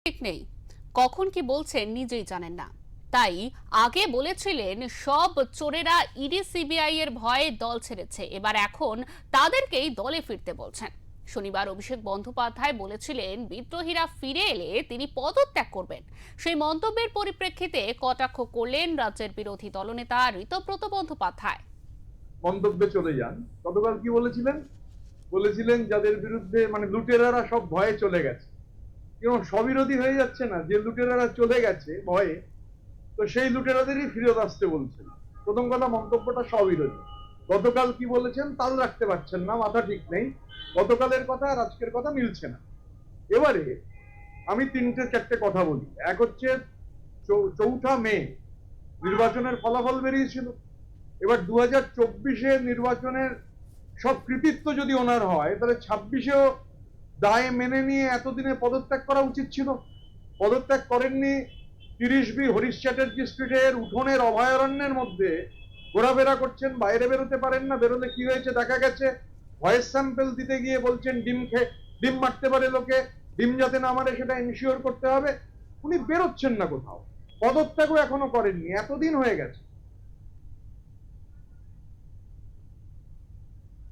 ঠিক নেই, কখন কি বলছেন নিজেই জানেন না। তাই আগে বলেছিলেন সব চোরেরা ইডি সিবিআই এর ভয়ে দল ছেড়েছে, এবার এখন তাদেরকেই দলে ফিরতে বলছেন। শনিবার অভিষেক বন্দ্যোপাধ্যায় বলেছিলেন বিদ্রোহীরা ফিরে এলে তিনি পদত্যাগ করবেন। সেই মন্তব্যের পরিপ্রেক্ষিতে কটাক্ষ করলেন রাজ্যের বিরোধী দলনেতা ঋতব্রত বন্দ্যোপাধ্যায়। মন্তব্যে চলে যান। গতকাল কি বলেছিলেন? বলেছিলেন যাদের বিরুদ্ধে মানে লুটেরারা সব ভয়ে চলে গেছে। কেউ স্ববিরোধী হয়ে যাচ্ছে না? যে লুটেরারা চলে গেছে ভয়ে, তো সেই লুটেরাদেরই ফিরত আসতে বলছেন। প্রথম কথা, মন্তব্যটা স্ববিরোধী। গতকাল কি বলেছেন তাল রাখতে পারছেন না, মাথা ঠিক নেই। গতকালের কথা আর আজকের কথা মিলছে না। এবারে আমি তিনটে চারটে কথা বলি। এক হচ্ছে 4 মে নির্বাচনের ফলাফল বেরিয়েছিল। এবার 2024 নির্বাচনের সব কৃতিত্ব যদি ওনার হয়, তাহলে 26-এও দায় মেনে নিয়ে এতদিনে পদত্যাগ করা উচিত ছিল। পদত্যাগ করেননি। 30B হরিশ চ্যাটার্জি স্ট্রিটের উঠোনের অভয়ারণ্যের মধ্যে ঘোরাফেরা করছেন, বাইরে বেরোতে পারেন না। বেরোলে কি হয়েছে দেখা গেছে। ভয়েস স্যাম্পল দিতে গিয়ে বলছেন ডিম মারতে পারে লোকে, ডিম যাতে না মারে সেটা এনশিওর করতে হবে। উনি বেরোচ্ছেন না কোথাও, পদত্যাগও এখনো করেননি, এতদিন হয়ে গেছে।